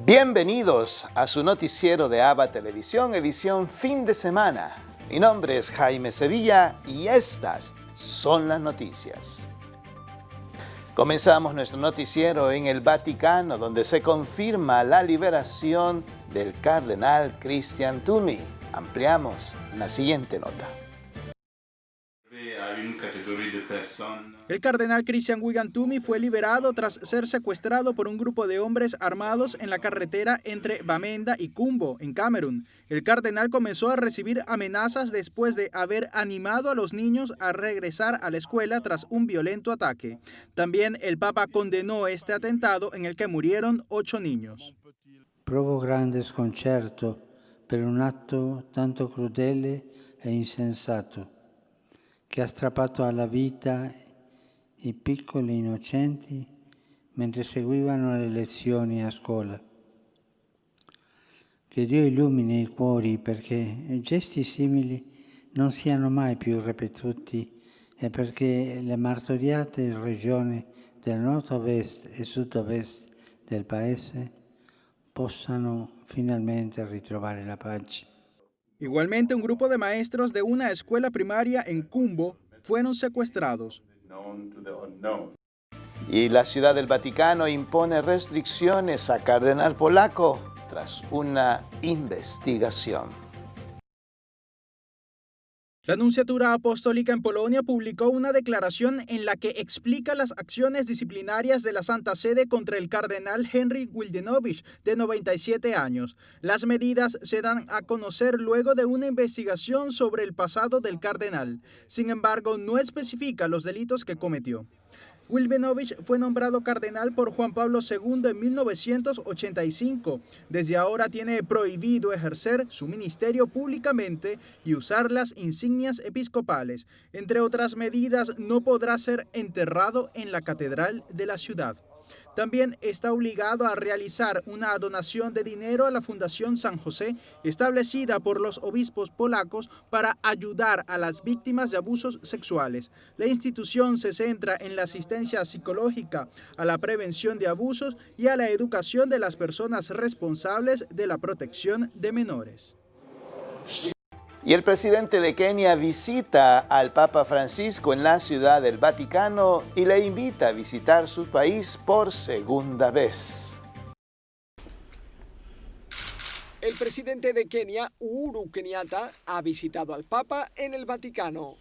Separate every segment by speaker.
Speaker 1: Bienvenidos a su noticiero de ABA Televisión, edición fin de semana. Mi nombre es Jaime Sevilla y estas son las noticias. Comenzamos nuestro noticiero en el Vaticano, donde se confirma la liberación del cardenal Christian Tumi. Ampliamos en la siguiente nota.
Speaker 2: El cardenal Christian Wigan Tumi fue liberado tras ser secuestrado por un grupo de hombres armados en la carretera entre Bamenda y Kumbo, en Camerún. El cardenal comenzó a recibir amenazas después de haber animado a los niños a regresar a la escuela tras un violento ataque. También el Papa condenó este atentado en el que murieron 8 niños.
Speaker 3: Provo grande sconcerto per un atto tanto crudele e insensato che ha strappato alla vita i piccoli innocenti mentre seguivano le lezioni a scuola. Che Dio illumini i cuori perché gesti simili non siano mai più ripetuti e perché le martoriate regioni del nord-ovest e sud-ovest del Paese possano finalmente ritrovare la pace.
Speaker 2: Igualmente, un grupo de maestros de una escuela primaria en Kumbo fueron secuestrados.
Speaker 1: Y la Ciudad del Vaticano impone restricciones a cardenal polaco tras una investigación.
Speaker 2: La Nunciatura Apostólica en Polonia publicó una declaración en la que explica las acciones disciplinarias de la Santa Sede contra el cardenal Henryk Wildenowicz, de 97 años. Las medidas se dan a conocer luego de una investigación sobre el pasado del cardenal. Sin embargo, no especifica los delitos que cometió. Wildenowicz fue nombrado cardenal por Juan Pablo II en 1985. Desde ahora tiene prohibido ejercer su ministerio públicamente y usar las insignias episcopales. Entre otras medidas, no podrá ser enterrado en la catedral de la ciudad. También está obligado a realizar una donación de dinero a la Fundación San José, establecida por los obispos polacos para ayudar a las víctimas de abusos sexuales. La institución se centra en la asistencia psicológica, a la prevención de abusos y a la educación de las personas responsables de la protección de menores.
Speaker 1: Y el presidente de Kenia visita al Papa Francisco en la Ciudad del Vaticano y le invita a visitar su país por segunda vez.
Speaker 4: El presidente de Kenia, Uhuru Kenyatta, ha visitado al Papa en el Vaticano.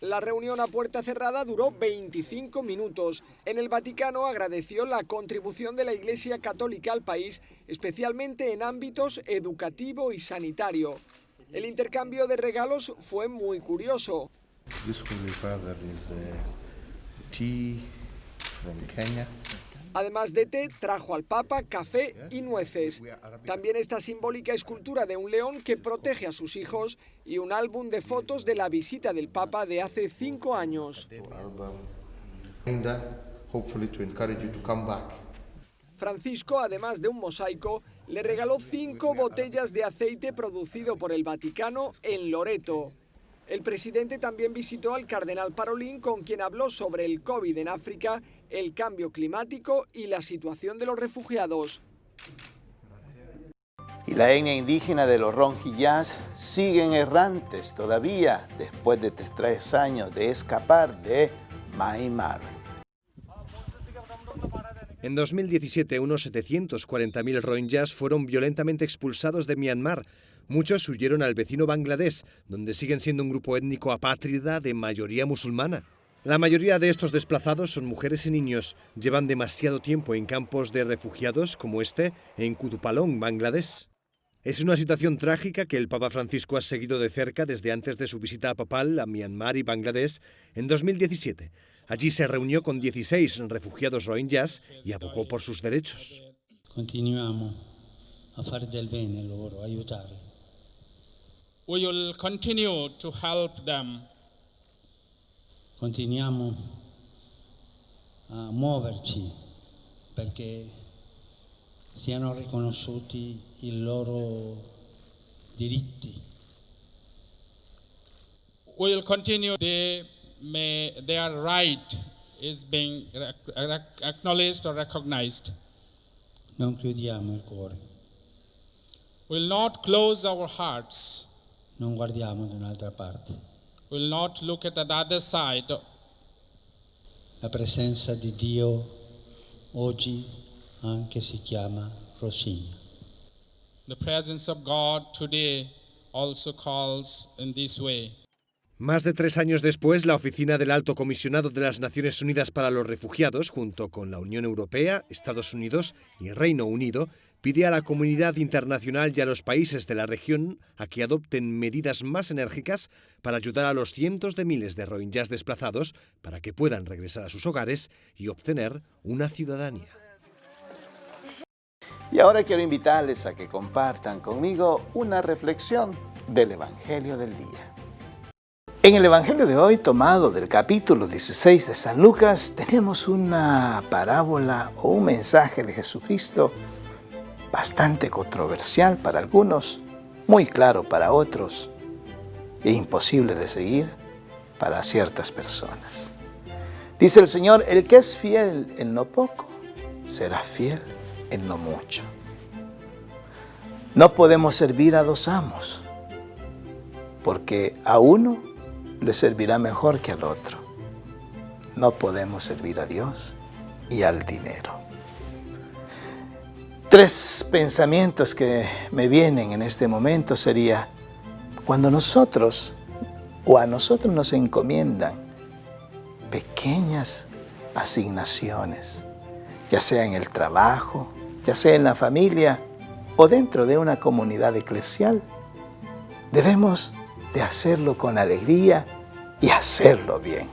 Speaker 4: La reunión a puerta cerrada duró 25 minutos. En el Vaticano agradeció la contribución de la Iglesia Católica al país, especialmente en ámbitos educativo y sanitario. El intercambio de regalos fue muy curioso.
Speaker 5: This Holy Father is tea from Kenya.
Speaker 4: Además de té, trajo al Papa café y nueces. También esta simbólica escultura de un león que protege a sus hijos y un álbum de fotos de la visita del Papa de hace 5 años. Francisco, además de un mosaico, le regaló 5 botellas de aceite producido por el Vaticano en Loreto. El presidente también visitó al cardenal Parolin, con quien habló sobre el COVID en África, el cambio climático y la situación de los refugiados.
Speaker 1: Y la etnia indígena de los Rohingyas siguen errantes todavía después de 3 años de escapar de Myanmar.
Speaker 6: En 2017, unos 740.000 rohingyas fueron violentamente expulsados de Myanmar. Muchos huyeron al vecino Bangladesh, donde siguen siendo un grupo étnico apátrida de mayoría musulmana. La mayoría de estos desplazados son mujeres y niños. Llevan demasiado tiempo en campos de refugiados como este en Kutupalong, Bangladesh. Es una situación trágica que el Papa Francisco ha seguido de cerca desde antes de su visita papal a Myanmar y Bangladesh en 2017. Allí se reunió con 16 refugiados rohingyas y abogó por sus derechos.
Speaker 3: Continuiamo a fare del bene loro, aiutare.
Speaker 7: We will continue to help them.
Speaker 3: Continuiamo a muoverci perché siano riconosciuti i loro diritti.
Speaker 7: We will continue their right is being acknowledged or recognized.
Speaker 8: Non chiudiamo il cuore,
Speaker 7: We will not close our hearts.
Speaker 8: non guardiamo da un'altra parte.
Speaker 7: We will not look at the other side.
Speaker 8: La presenza di Dio oggi anche si chiama Rosigna.
Speaker 7: The presence of God today also calls in this way.
Speaker 6: Más de 3 años después, la Oficina del Alto Comisionado de las Naciones Unidas para los Refugiados, junto con la Unión Europea, Estados Unidos y Reino Unido, pide a la comunidad internacional y a los países de la región a que adopten medidas más enérgicas para ayudar a los cientos de miles de rohingyas desplazados para que puedan regresar a sus hogares y obtener una ciudadanía.
Speaker 1: Y ahora quiero invitarles a que compartan conmigo una reflexión del Evangelio del día. En el Evangelio de hoy, tomado del capítulo 16 de San Lucas, tenemos una parábola o un mensaje de Jesucristo bastante controversial para algunos, muy claro para otros e imposible de seguir para ciertas personas. Dice el Señor, el que es fiel en lo poco, será fiel en lo mucho. No podemos servir a dos amos, porque a uno le servirá mejor que al otro. No podemos servir a Dios y al dinero. 3 pensamientos que me vienen en este momento sería, cuando nosotros o a nosotros nos encomiendan pequeñas asignaciones, ya sea en el trabajo, ya sea en la familia o dentro de una comunidad eclesial, debemos de hacerlo con alegría y hacerlo bien,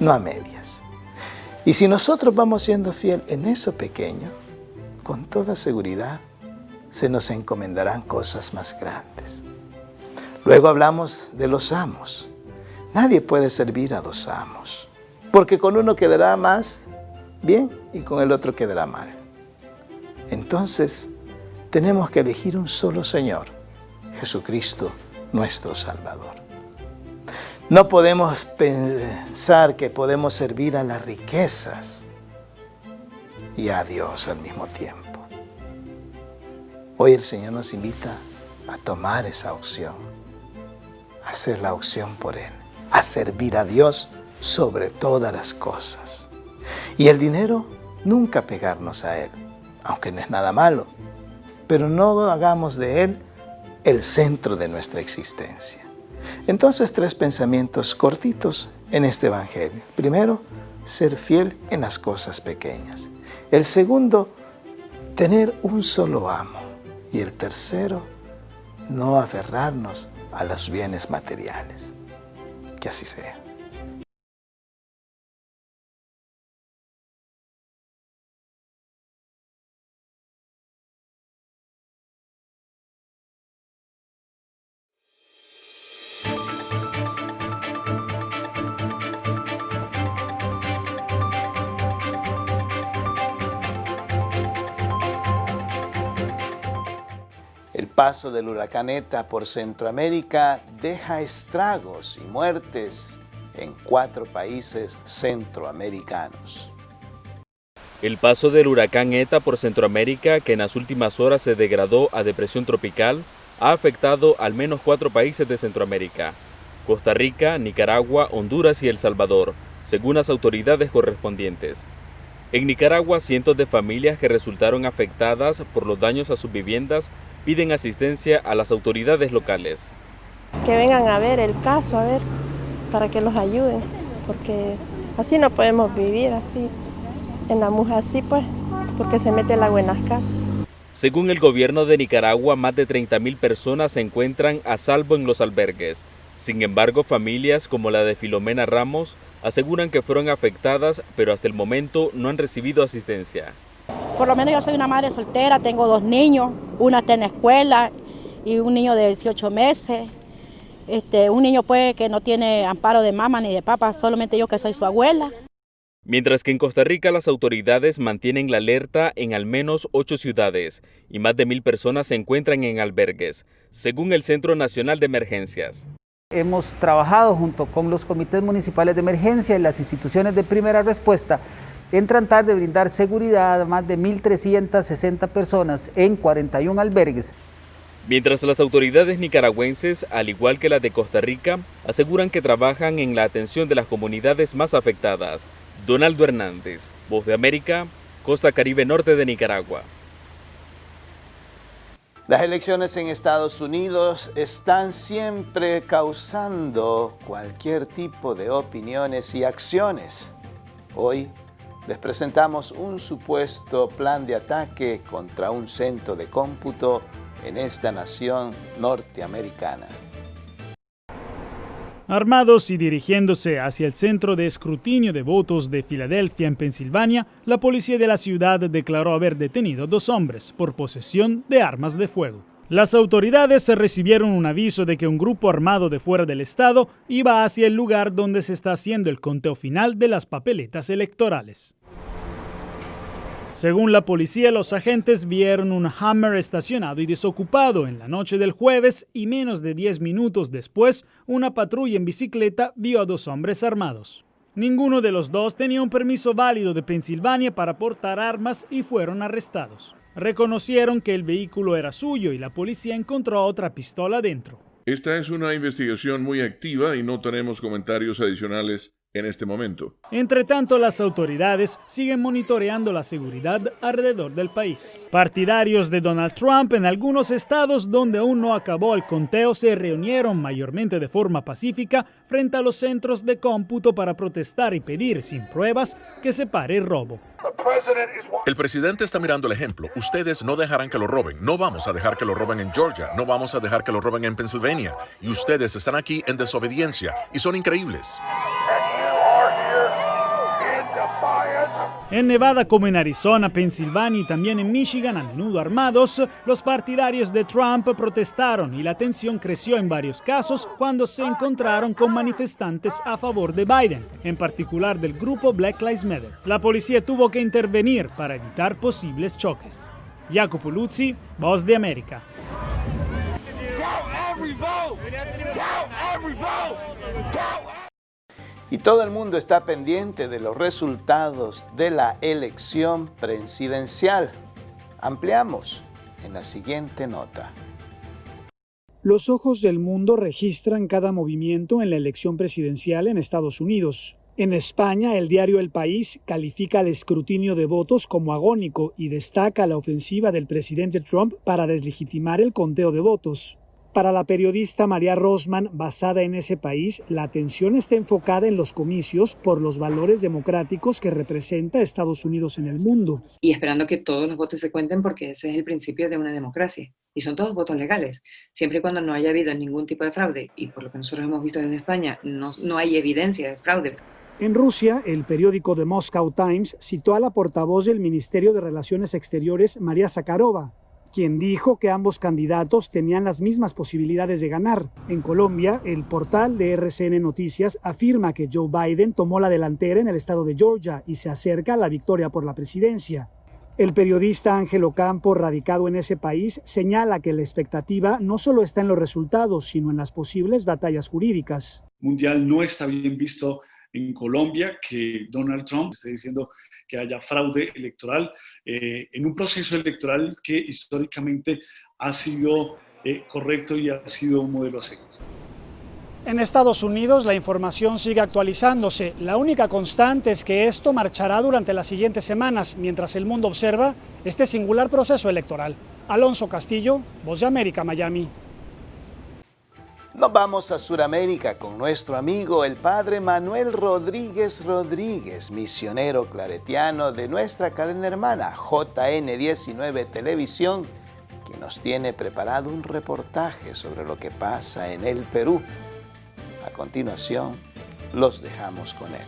Speaker 1: no a medias. Y si nosotros vamos siendo fiel en eso pequeño, con toda seguridad se nos encomendarán cosas más grandes. Luego hablamos de los amos. Nadie puede servir a 2 amos, porque con uno quedará más bien y con el otro quedará mal. Entonces, tenemos que elegir un solo Señor, Jesucristo, nuestro Salvador. No podemos pensar que podemos servir a las riquezas y a Dios al mismo tiempo. Hoy el Señor nos invita a tomar esa opción, a hacer la opción por Él, a servir a Dios sobre todas las cosas. Y el dinero, nunca pegarnos a Él, aunque no es nada malo, pero no hagamos de Él el centro de nuestra existencia. Entonces, 3 pensamientos cortitos en este Evangelio. Primero, ser fiel en las cosas pequeñas. El segundo, tener un solo amo. Y el tercero, no aferrarnos a los bienes materiales. Que así sea. El paso del huracán ETA por Centroamérica deja estragos y muertes en 4 países centroamericanos.
Speaker 9: El paso del huracán ETA por Centroamérica, que en las últimas horas se degradó a depresión tropical, ha afectado al menos 4 países de Centroamérica: Costa Rica, Nicaragua, Honduras y El Salvador, según las autoridades correspondientes. En Nicaragua, cientos de familias que resultaron afectadas por los daños a sus viviendas piden asistencia a las autoridades locales.
Speaker 10: Que vengan a ver el caso, a ver, para que los ayuden, porque así no podemos vivir, así, en la muja así pues, porque se mete el agua en las casas.
Speaker 9: Según el gobierno de Nicaragua, más de 30.000 personas se encuentran a salvo en los albergues. Sin embargo, familias como la de Filomena Ramos aseguran que fueron afectadas, pero hasta el momento no han recibido asistencia.
Speaker 11: Por lo menos yo soy una madre soltera, tengo 2 niños, una está en la escuela y un niño de 18 meses. Un niño pues que no tiene amparo de mamá ni de papá, solamente yo que soy su abuela.
Speaker 9: Mientras que en Costa Rica las autoridades mantienen la alerta en al menos 8 ciudades y más de 1.000 personas se encuentran en albergues, según el Centro Nacional de Emergencias.
Speaker 12: Hemos trabajado junto con los comités municipales de emergencia y las instituciones de primera respuesta en tratar de brindar seguridad a más de 1.360 personas en 41 albergues.
Speaker 9: Mientras las autoridades nicaragüenses, al igual que las de Costa Rica, aseguran que trabajan en la atención de las comunidades más afectadas. Donaldo Hernández, Voz de América, Costa Caribe Norte de Nicaragua.
Speaker 1: Las elecciones en Estados Unidos están siempre causando cualquier tipo de opiniones y acciones. Hoy les presentamos un supuesto plan de ataque contra un centro de cómputo en esta nación norteamericana.
Speaker 13: Armados y dirigiéndose hacia el centro de escrutinio de votos de Filadelfia, en Pensilvania, la policía de la ciudad declaró haber detenido 2 hombres por posesión de armas de fuego. Las autoridades recibieron un aviso de que un grupo armado de fuera del estado iba hacia el lugar donde se está haciendo el conteo final de las papeletas electorales. Según la policía, los agentes vieron un Hummer estacionado y desocupado en la noche del jueves y menos de 10 minutos después, una patrulla en bicicleta vio a 2 hombres armados. Ninguno de los 2 tenía un permiso válido de Pensilvania para portar armas y fueron arrestados. Reconocieron que el vehículo era suyo y la policía encontró otra pistola dentro.
Speaker 14: Esta es una investigación muy activa y no tenemos comentarios adicionales en este momento.
Speaker 13: Entre tanto, las autoridades siguen monitoreando la seguridad alrededor del país. Partidarios de Donald Trump en algunos estados donde aún no acabó el conteo se reunieron mayormente de forma pacífica frente a los centros de cómputo para protestar y pedir, sin pruebas, que se pare el robo.
Speaker 15: El presidente está mirando el ejemplo. Ustedes no dejarán que lo roben. No vamos a dejar que lo roben en Georgia. No vamos a dejar que lo roben en Pensilvania. Y ustedes están aquí en desobediencia y son increíbles.
Speaker 13: En Nevada como en Arizona, Pensilvania y también en Michigan, a menudo armados, los partidarios de Trump protestaron y la tensión creció en varios casos cuando se encontraron con manifestantes a favor de Biden, en particular del grupo Black Lives Matter. La policía tuvo que intervenir para evitar posibles choques. Jacopo Luzzi, Voz de América.
Speaker 1: Y todo el mundo está pendiente de los resultados de la elección presidencial. Ampliamos en la siguiente nota.
Speaker 16: Los ojos del mundo registran cada movimiento en la elección presidencial en Estados Unidos. En España, el diario El País califica el escrutinio de votos como agónico y destaca la ofensiva del presidente Trump para deslegitimar el conteo de votos. Para la periodista María Rosman, basada en ese país, la atención está enfocada en los comicios por los valores democráticos que representa Estados Unidos en el mundo.
Speaker 17: Y esperando que todos los votos se cuenten porque ese es el principio de una democracia. Y son todos votos legales, siempre y cuando no haya habido ningún tipo de fraude. Y por lo que nosotros hemos visto desde España, no hay evidencia de fraude.
Speaker 16: En Rusia, el periódico The Moscow Times citó a la portavoz del Ministerio de Relaciones Exteriores, María Zakharova, quien dijo que ambos candidatos tenían las mismas posibilidades de ganar. En Colombia, el portal de RCN Noticias afirma que Joe Biden tomó la delantera en el estado de Georgia y se acerca a la victoria por la presidencia. El periodista Ángel Ocampo, radicado en ese país, señala que la expectativa no solo está en los resultados, sino en las posibles batallas jurídicas.
Speaker 18: Mundial no está bien visto en Colombia que Donald Trump esté diciendo que haya fraude electoral en un proceso electoral que históricamente ha sido correcto y ha sido un modelo a seguir.
Speaker 16: En Estados Unidos la información sigue actualizándose. La única constante es que esto marchará durante las siguientes semanas, mientras el mundo observa este singular proceso electoral. Alonso Castillo, Voz de América, Miami.
Speaker 1: Nos vamos a Sudamérica con nuestro amigo el padre Manuel Rodríguez Rodríguez, misionero claretiano de nuestra cadena hermana JN19 Televisión, que nos tiene preparado un reportaje sobre lo que pasa en el Perú. A continuación, los dejamos con él.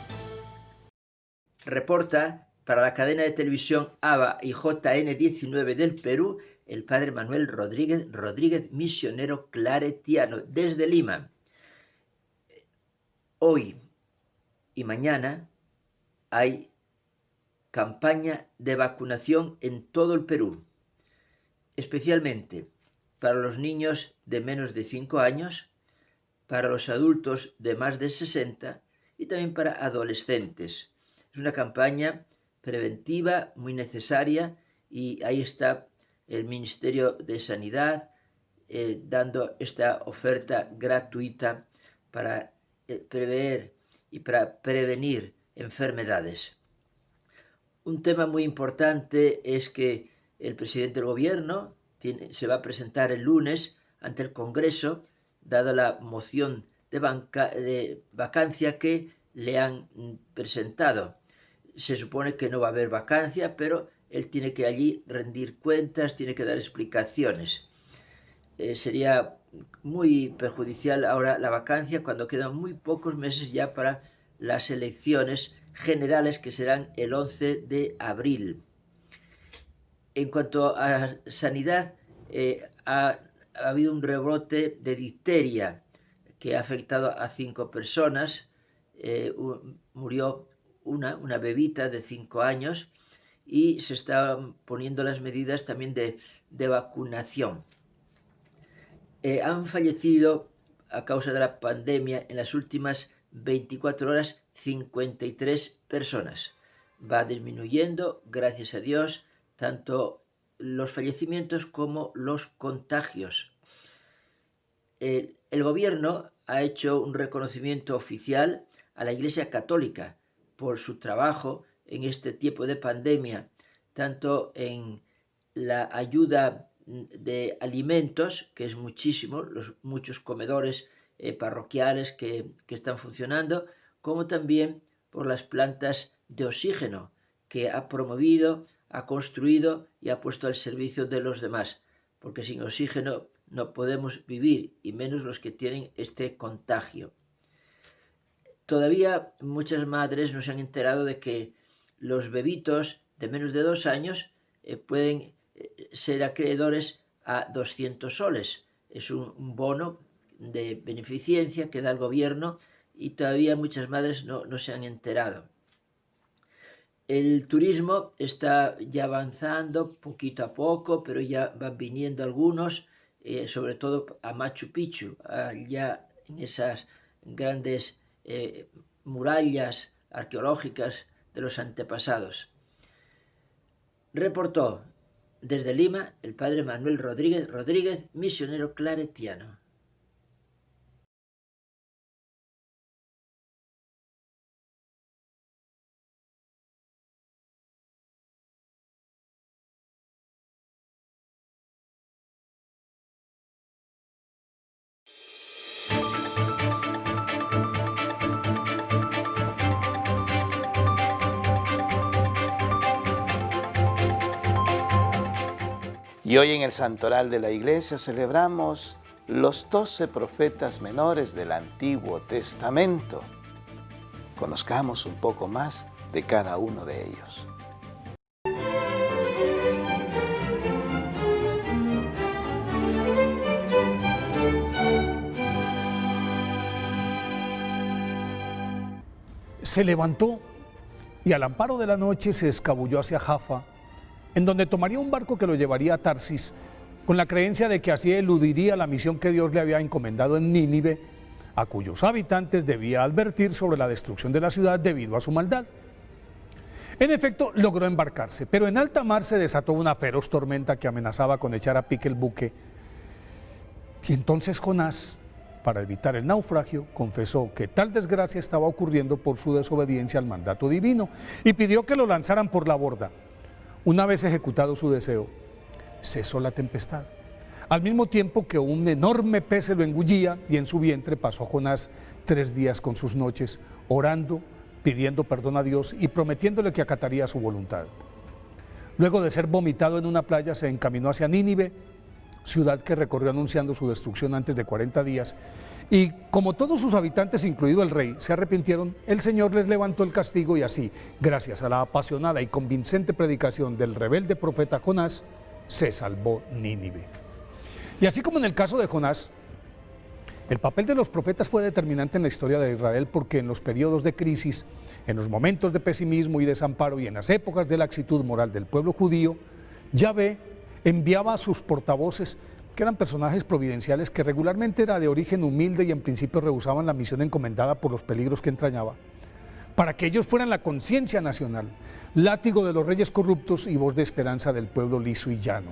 Speaker 19: Reporta para la cadena de televisión ABA y JN19 del Perú, el padre Manuel Rodríguez, misionero claretiano, desde Lima. Hoy y mañana hay campaña de vacunación en todo el Perú, especialmente para los niños de menos de 5 años, para los adultos de más de 60 y también para adolescentes. Es una campaña preventiva muy necesaria y ahí está el Ministerio de Sanidad dando esta oferta gratuita para prever y para prevenir enfermedades. Un tema muy importante es que el presidente del gobierno se va a presentar el lunes ante el Congreso, dada la moción de vacancia que le han presentado. Se supone que no va a haber vacancia, pero él tiene que allí rendir cuentas, tiene que dar explicaciones. Sería muy perjudicial ahora la vacancia cuando quedan muy pocos meses ya para las elecciones generales que serán el 11 de abril. En cuanto a sanidad, ha habido un rebrote de difteria que ha afectado a 5 personas. Murió una bebita de 5 años y se están poniendo las medidas también de vacunación. Han fallecido a causa de la pandemia en las últimas 24 horas 53 personas. Va disminuyendo, gracias a Dios, tanto los fallecimientos como los contagios. El gobierno ha hecho un reconocimiento oficial a la Iglesia Católica por su trabajo en este tiempo de pandemia, tanto en la ayuda de alimentos, que es muchísimo, los muchos comedores parroquiales que están funcionando, como también por las plantas de oxígeno que ha promovido, ha construido y ha puesto al servicio de los demás, porque sin oxígeno no podemos vivir, y menos los que tienen este contagio. Todavía muchas madres no se han enterado de que los bebitos de menos de 2 años pueden ser acreedores a 200 soles. Es un bono de beneficencia que da el gobierno y todavía muchas madres no se han enterado. El turismo está ya avanzando poquito a poco, pero ya van viniendo algunos, sobre todo a Machu Picchu, allá en esas grandes murallas arqueológicas de los antepasados. Reportó desde Lima el padre Manuel Rodríguez, misionero claretiano.
Speaker 1: Y hoy en el Santoral de la Iglesia celebramos los 12 profetas menores del Antiguo Testamento. Conozcamos un poco más de cada uno de ellos.
Speaker 20: Se levantó y al amparo de la noche se escabulló hacia Jaffa, en donde tomaría un barco que lo llevaría a Tarsis, con la creencia de que así eludiría la misión que Dios le había encomendado en Nínive, a cuyos habitantes debía advertir sobre la destrucción de la ciudad debido a su maldad. En efecto, logró embarcarse, pero en alta mar se desató una feroz tormenta que amenazaba con echar a pique el buque. Y entonces Jonás, para evitar el naufragio, confesó que tal desgracia estaba ocurriendo por su desobediencia al mandato divino y pidió que lo lanzaran por la borda. Una vez ejecutado su deseo, cesó la tempestad, al mismo tiempo que un enorme pez se lo engullía, y en su vientre pasó Jonás 3 días con sus noches, orando, pidiendo perdón a Dios y prometiéndole que acataría su voluntad. Luego de ser vomitado en una playa, se encaminó hacia Nínive, ciudad que recorrió anunciando su destrucción antes de 40 días, y como todos sus habitantes, incluido el rey, se arrepintieron, el Señor les levantó el castigo y así, gracias a la apasionada y convincente predicación del rebelde profeta Jonás, se salvó Nínive. Y así como en el caso de Jonás, el papel de los profetas fue determinante en la historia de Israel, porque en los periodos de crisis, en los momentos de pesimismo y desamparo y en las épocas de laxitud moral del pueblo judío, Yahvé enviaba a sus portavoces que eran personajes providenciales que regularmente era de origen humilde y en principio rehusaban la misión encomendada por los peligros que entrañaba, para que ellos fueran la conciencia nacional, látigo de los reyes corruptos y voz de esperanza del pueblo liso y llano.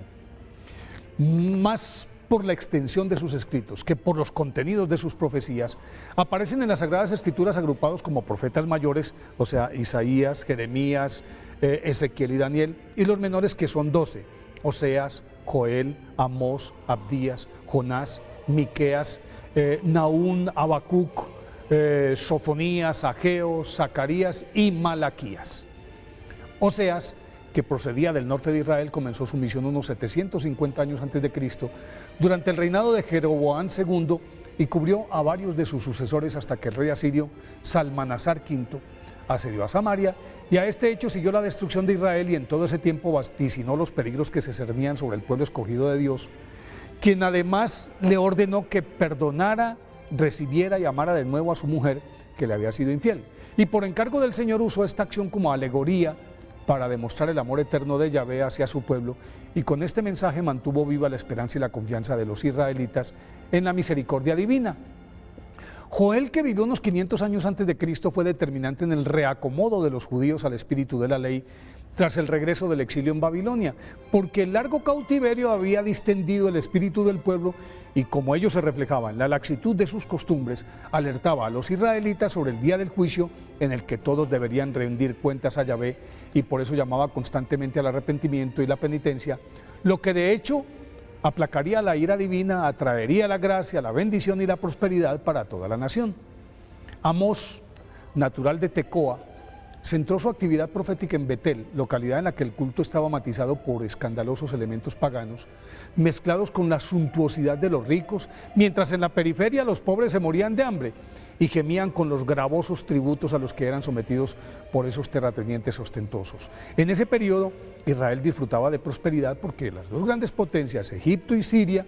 Speaker 20: Más por la extensión de sus escritos que por los contenidos de sus profecías, aparecen en las Sagradas Escrituras agrupados como profetas mayores, o sea, Isaías, Jeremías, Ezequiel y Daniel, y los menores que son 12, Oseas, Joel, Amós, Abdías, Jonás, Miqueas, Nahum, Habacuc, Sofonías, Ageo, Zacarías y Malaquías. Oseas, que procedía del norte de Israel, comenzó su misión unos 750 años antes de Cristo, durante el reinado de Jeroboam II, y cubrió a varios de sus sucesores hasta que el rey asirio Salmanasar V asedió a Samaria, y a este hecho siguió la destrucción de Israel, y en todo ese tiempo vaticinó los peligros que se cernían sobre el pueblo escogido de Dios, quien además le ordenó que perdonara, recibiera y amara de nuevo a su mujer que le había sido infiel. Y por encargo del Señor usó esta acción como alegoría para demostrar el amor eterno de Yahvé hacia su pueblo, y con este mensaje mantuvo viva la esperanza y la confianza de los israelitas en la misericordia divina. Joel, que vivió unos 500 años antes de Cristo, fue determinante en el reacomodo de los judíos al espíritu de la ley tras el regreso del exilio en Babilonia, porque el largo cautiverio había distendido el espíritu del pueblo, y como ello se reflejaba en la laxitud de sus costumbres, alertaba a los israelitas sobre el día del juicio en el que todos deberían rendir cuentas a Yahvé, y por eso llamaba constantemente al arrepentimiento y la penitencia, lo que de hecho aplacaría la ira divina, atraería la gracia, la bendición y la prosperidad para toda la nación. Amós, natural de Tecoa, centró su actividad profética en Betel, localidad en la que el culto estaba matizado por escandalosos elementos paganos, mezclados con la suntuosidad de los ricos, mientras en la periferia los pobres se morían de hambre y gemían con los gravosos tributos a los que eran sometidos por esos terratenientes ostentosos. En ese periodo, Israel disfrutaba de prosperidad porque las dos grandes potencias, Egipto y Siria,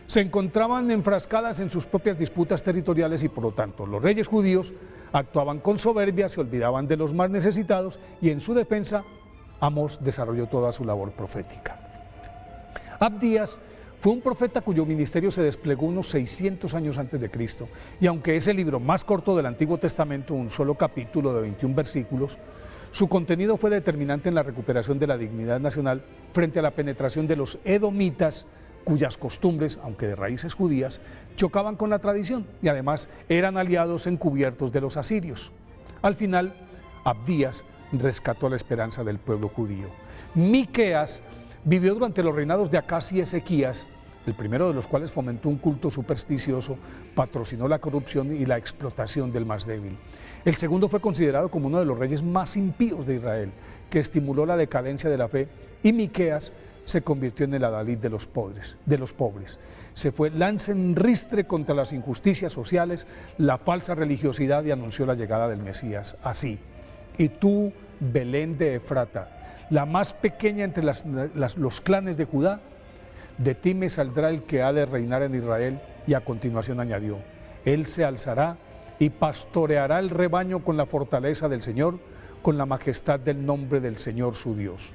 Speaker 20: se encontraban enfrascadas en sus propias disputas territoriales, y por lo tanto los reyes judíos actuaban con soberbia, se olvidaban de los más necesitados, y en su defensa Amós desarrolló toda su labor profética. Abdías fue un profeta cuyo ministerio se desplegó unos 600 años antes de Cristo, y aunque es el libro más corto del Antiguo Testamento, un solo capítulo de 21 versículos, su contenido fue determinante en la recuperación de la dignidad nacional frente a la penetración de los edomitas, cuyas costumbres, aunque de raíces judías, chocaban con la tradición y además eran aliados encubiertos de los asirios. Al final, Abdías rescató la esperanza del pueblo judío. Miqueas vivió durante los reinados de Acaz y Ezequías, el primero de los cuales fomentó un culto supersticioso, patrocinó la corrupción y la explotación del más débil. El segundo fue considerado como uno de los reyes más impíos de Israel, que estimuló la decadencia de la fe, y Miqueas se convirtió en el adalid de los pobres. Se fue lanza en ristre contra las injusticias sociales, la falsa religiosidad, y anunció la llegada del Mesías así: y tú, Belén de Efrata, la más pequeña entre los clanes de Judá, de ti me saldrá el que ha de reinar en Israel. Y a continuación añadió: él se alzará y pastoreará el rebaño con la fortaleza del Señor, con la majestad del nombre del Señor su Dios.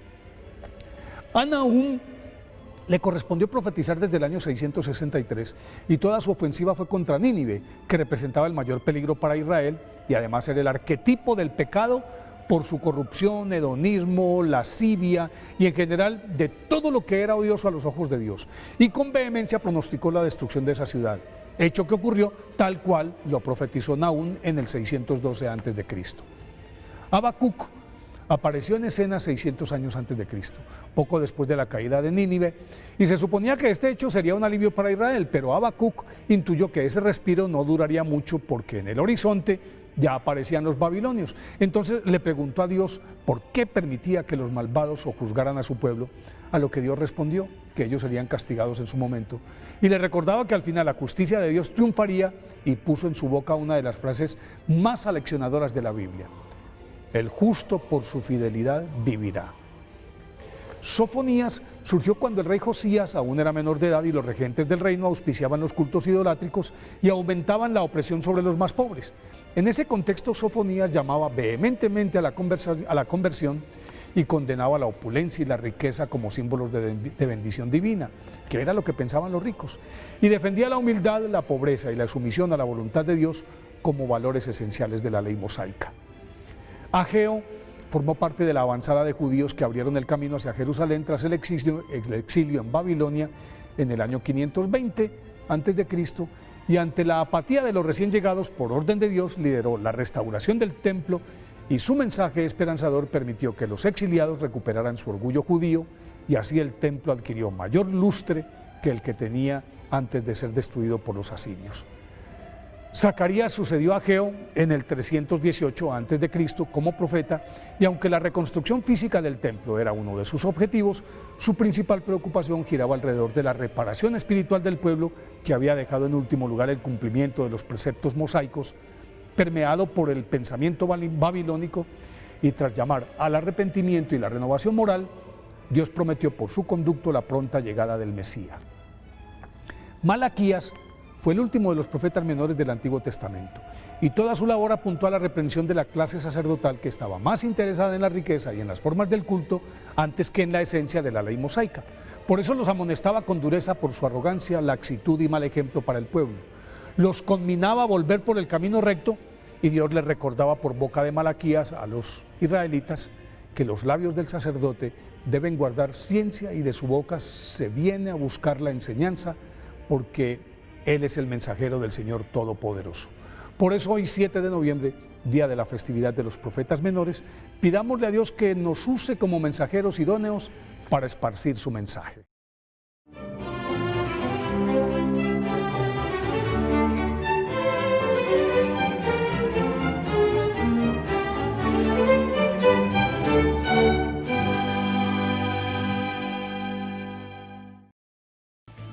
Speaker 20: A Nahum le correspondió profetizar desde el año 663, y toda su ofensiva fue contra Nínive, que representaba el mayor peligro para Israel y además era el arquetipo del pecado por su corrupción, hedonismo, lascivia y en general de todo lo que era odioso a los ojos de Dios, y con vehemencia pronosticó la destrucción de esa ciudad, hecho que ocurrió tal cual lo profetizó Nahum en el 612 a.C. Habacuc apareció en escena 600 años antes de Cristo, poco después de la caída de Nínive, y se suponía que este hecho sería un alivio para Israel, pero Habacuc intuyó que ese respiro no duraría mucho porque en el horizonte ya aparecían los babilonios. Entonces le preguntó a Dios por qué permitía que los malvados sojuzgaran a su pueblo, a lo que Dios respondió que ellos serían castigados en su momento, y le recordaba que al final la justicia de Dios triunfaría, y puso en su boca una de las frases más aleccionadoras de la Biblia: el justo por su fidelidad vivirá. Sofonías surgió cuando el rey Josías aún era menor de edad y los regentes del reino auspiciaban los cultos idolátricos y aumentaban la opresión sobre los más pobres. En ese contexto, Sofonías llamaba vehementemente a la conversión y condenaba la opulencia y la riqueza como símbolos de bendición divina, que era lo que pensaban los ricos, y defendía la humildad, la pobreza y la sumisión a la voluntad de Dios como valores esenciales de la ley mosaica. Ageo formó parte de la avanzada de judíos que abrieron el camino hacia Jerusalén tras el exilio en Babilonia en el año 520 a.C., y ante la apatía de los recién llegados, por orden de Dios, lideró la restauración del templo, y su mensaje esperanzador permitió que los exiliados recuperaran su orgullo judío, y así el templo adquirió mayor lustre que el que tenía antes de ser destruido por los asirios. Zacarías sucedió a Ageo en el 318 a.C. como profeta, y aunque la reconstrucción física del templo era uno de sus objetivos, su principal preocupación giraba alrededor de la reparación espiritual del pueblo, que había dejado en último lugar el cumplimiento de los preceptos mosaicos, permeado por el pensamiento babilónico, y tras llamar al arrepentimiento y la renovación moral, Dios prometió por su conducto la pronta llegada del Mesías. Malaquías fue el último de los profetas menores del Antiguo Testamento, y toda su labor apuntó a la reprensión de la clase sacerdotal, que estaba más interesada en la riqueza y en las formas del culto antes que en la esencia de la ley mosaica. Por eso los amonestaba con dureza por su arrogancia, laxitud y mal ejemplo para el pueblo. Los conminaba a volver por el camino recto, y Dios les recordaba por boca de Malaquías a los israelitas que los labios del sacerdote deben guardar ciencia, y de su boca se viene a buscar la enseñanza, porque Él es el mensajero del Señor Todopoderoso. Por eso hoy, 7 de noviembre, día de la festividad de los profetas menores, pidámosle a Dios que nos use como mensajeros idóneos para esparcir su mensaje.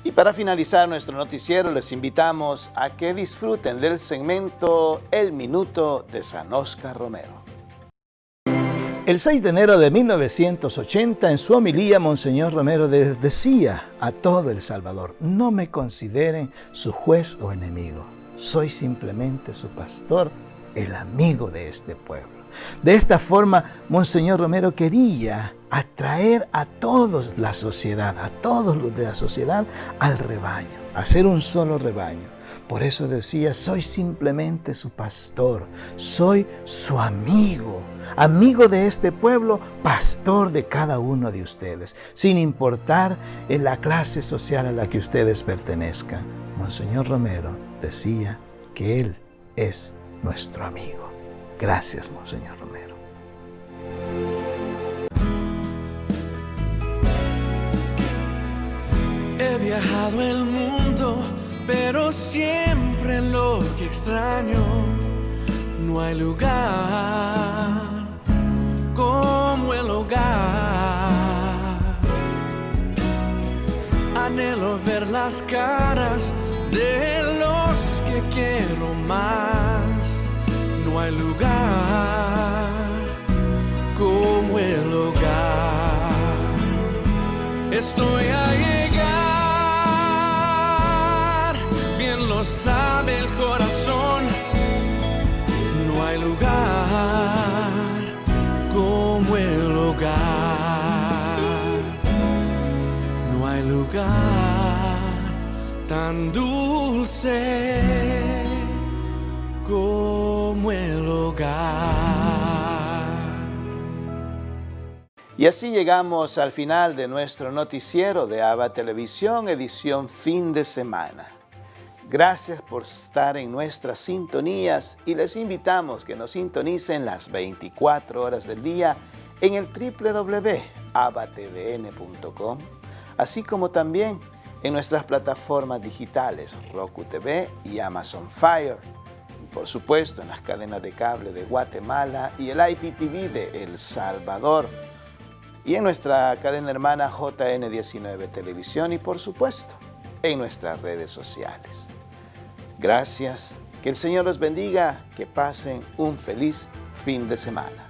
Speaker 1: Y para finalizar nuestro noticiero, les invitamos a que disfruten del segmento El Minuto de San Óscar Romero. El 6 de enero de 1980, en su homilía, Monseñor Romero decía a todo El Salvador: no me consideren su juez o enemigo, soy simplemente su pastor, el amigo de este pueblo. De esta forma, Monseñor Romero quería atraer a todos la sociedad, a todos los de la sociedad, al rebaño, a ser un solo rebaño. Por eso decía: soy simplemente su pastor, soy su amigo, amigo de este pueblo, pastor de cada uno de ustedes, sin importar en la clase social a la que ustedes pertenezcan. Monseñor Romero decía que Él es nuestro amigo. Gracias, Monseñor Romero.
Speaker 21: He viajado el mundo, pero siempre lo que extraño, no hay lugar como el hogar. Anhelo ver las caras de los que quiero más. No hay lugar como el hogar. Estoy a llegar, bien lo sabe el corazón. No hay lugar como el hogar. No hay lugar tan dulce como el hogar.
Speaker 1: Y así llegamos al final de nuestro noticiero de ABA Televisión, edición fin de semana. Gracias por estar en nuestras sintonías, y les invitamos que nos sintonicen las 24 horas del día en el www.abatvn.com, así como también en nuestras plataformas digitales Roku TV y Amazon Fire. Por supuesto, en las cadenas de cable de Guatemala y el IPTV de El Salvador, y en nuestra cadena hermana JN19 Televisión, y por supuesto, en nuestras redes sociales. Gracias, que el Señor los bendiga, que pasen un feliz fin de semana.